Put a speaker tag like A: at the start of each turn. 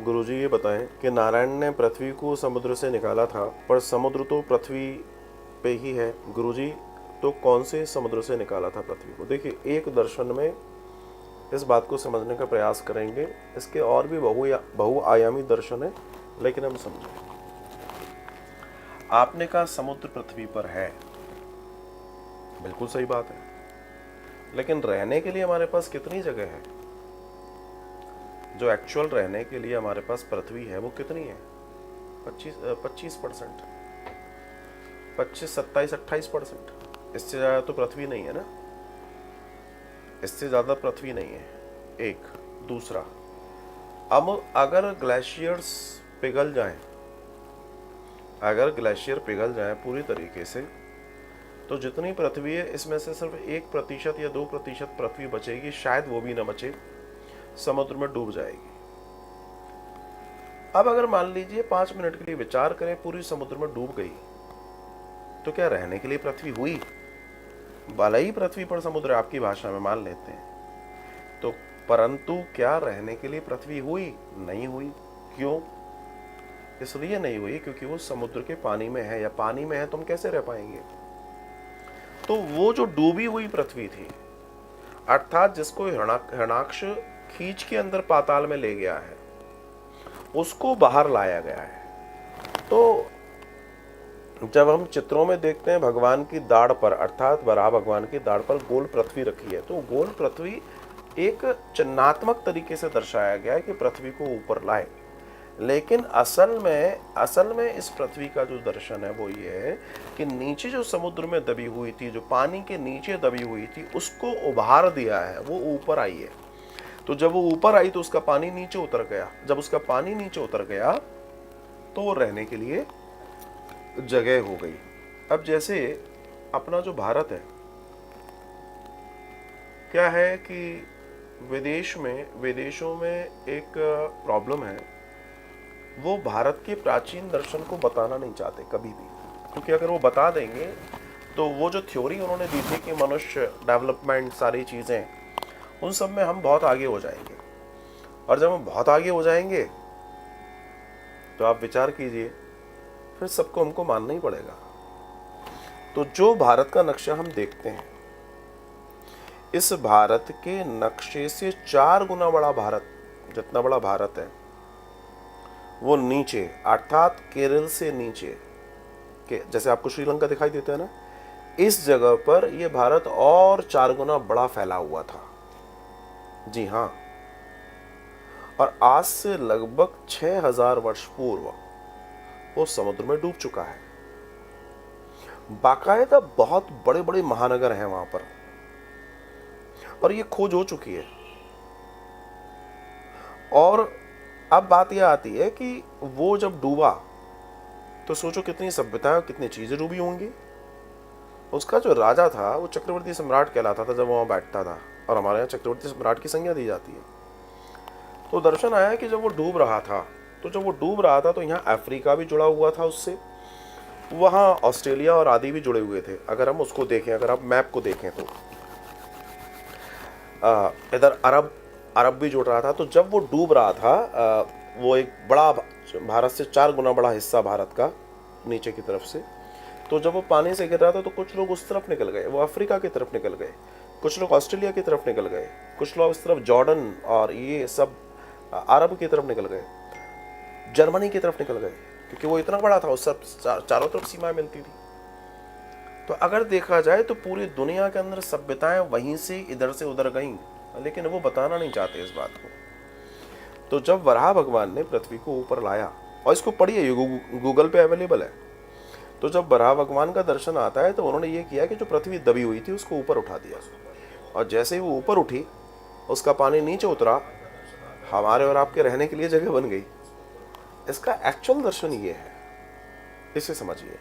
A: गुरुजी ये बताएं कि नारायण ने पृथ्वी को समुद्र से निकाला था, पर समुद्र तो पृथ्वी पे ही है। गुरुजी, तो कौन से समुद्र से निकाला था पृथ्वी को? देखिए, एक दर्शन में इस बात को समझने का प्रयास करेंगे। इसके और भी बहुआयामी दर्शन है, लेकिन हम समझें। आपने कहा समुद्र पृथ्वी पर है, बिल्कुल सही बात है, लेकिन रहने के लिए हमारे पास कितनी जगह है? जो एक्चुअल रहने के लिए हमारे पास पृथ्वी है वो कितनी है? 25%, 25, 27, 28%। इससे ज़्यादा तो पृथ्वी नहीं है ना, इससे ज़्यादा पृथ्वी नहीं है। एक दूसरा, अब अगर ग्लेशियर्स पिघल जाएं, अगर ग्लेशियर पिघल जाएं पूरी तरीके से, तो जितनी पृथ्वी है इसमें से सिर्फ 1% या 2% पृथ्वी बचेगी, शायद वो भी ना बचे, समुद्र में डूब जाएगी। अब अगर मान लीजिए 5 मिनट के लिए विचार करें, पूरी समुद्र में डूब गई, तो क्या रहने के लिए पृथ्वी हुई? भले ही पृथ्वी पर समुद्र आपकी भाषा में मान लेते हैं, तो परंतु क्या रहने के लिए पृथ्वी हुई? नहीं हुई। क्यों? इसलिए नहीं हुई क्योंकि वो समुद्र के पानी में है, या पानी में है तो हम कैसे रह पाएंगे? तो वो जो डूबी हुई पृथ्वी थी, अर्थात जिसको हिरणाक्ष खींच के अंदर पाताल में ले गया है, उसको बाहर लाया गया है। तो जब हम चित्रों में देखते हैं भगवान की दाढ़ पर, अर्थात वराह भगवान की दाढ़ पर गोल पृथ्वी रखी है, तो गोल पृथ्वी एक चिन्हात्मक तरीके से दर्शाया गया है कि पृथ्वी को ऊपर लाए। लेकिन असल में इस पृथ्वी का जो दर्शन है वो ये है कि नीचे जो समुद्र में दबी हुई थी, जो पानी के नीचे दबी हुई थी, उसको उभार दिया है, वो ऊपर आई है। तो जब वो ऊपर आई तो उसका पानी नीचे उतर गया। जब उसका पानी नीचे उतर गया तो वो रहने के लिए जगह हो गई। अब जैसे अपना जो भारत है, क्या है कि विदेशों में एक प्रॉब्लम है, वो भारत के प्राचीन दर्शन को बताना नहीं चाहते कभी भी, क्योंकि अगर वो बता देंगे तो वो जो थ्योरी उन्होंने दी थी कि मनुष्य डेवलपमेंट सारी चीज़ें, उन सब में हम बहुत आगे हो जाएंगे। और जब हम बहुत आगे हो जाएंगे तो आप विचार कीजिए, फिर सबको हमको मानना ही पड़ेगा। तो जो भारत का नक्शा हम देखते हैं, इस भारत के नक्शे से 4 गुना बड़ा भारत, जितना बड़ा भारत है वो नीचे, अर्थात केरल से नीचे के, जैसे आपको श्रीलंका दिखाई देता है ना, इस जगह पर यह भारत और 4 गुना बड़ा फैला हुआ था। जी हाँ, और आज से लगभग 6000 वर्ष पूर्व वो समुद्र में डूब चुका है। बाकायदा बहुत बड़े बड़े महानगर हैं वहां पर, और ये खोज हो चुकी है। और अब बात यह आती है कि वो जब डूबा तो सोचो कितनी सभ्यताएं, कितनी चीजें डूबी होंगी। उसका जो राजा था वो चक्रवर्ती सम्राट कहलाता था जब वहां बैठता था, और हमारे यहाँ चक्रवर्ती सम्राट की संज्ञा दी जाती है। तो दर्शन आया कि जब वो डूब रहा था, तो यहाँ अफ्रीका भी जुड़ा हुआ था उससे, वहाँ ऑस्ट्रेलिया और आदि भी जुड़े हुए थे। अगर हम उसको देखें, अगर आप मैप को देखें तो इधर अरब भी जुड़ रहा था। तो जब वो डूब रहा था, वो एक बड़ा, भारत से 4 गुना बड़ा हिस्सा भारत का नीचे की तरफ से, तो जब वो पानी से गिर रहा था तो कुछ लोग उस तरफ निकल गए, वो अफ्रीका की तरफ निकल गए, कुछ लोग ऑस्ट्रेलिया की तरफ निकल गए, कुछ लोग इस तरफ जॉर्डन और ये सब अरब की तरफ निकल गए, जर्मनी की तरफ निकल गए, क्योंकि वो इतना बड़ा था, उस सब चारों तरफ सीमाएं मिलती थी। तो अगर देखा जाए तो पूरी दुनिया के अंदर सभ्यताएं वहीं से इधर से उधर गईं, लेकिन वो बताना नहीं चाहते इस बात को। तो जब वराह भगवान ने पृथ्वी को ऊपर लाया, और इसको पढ़िए, ये गूगल पे अवेलेबल है, तो जब वराह भगवान का दर्शन आता है तो उन्होंने ये किया कि जो पृथ्वी दबी हुई थी उसको ऊपर उठा दिया, और जैसे ही वो ऊपर उठी उसका पानी नीचे उतरा, हमारे और आपके रहने के लिए जगह बन गई। इसका एक्चुअल दर्शन ये है, इसे समझिए।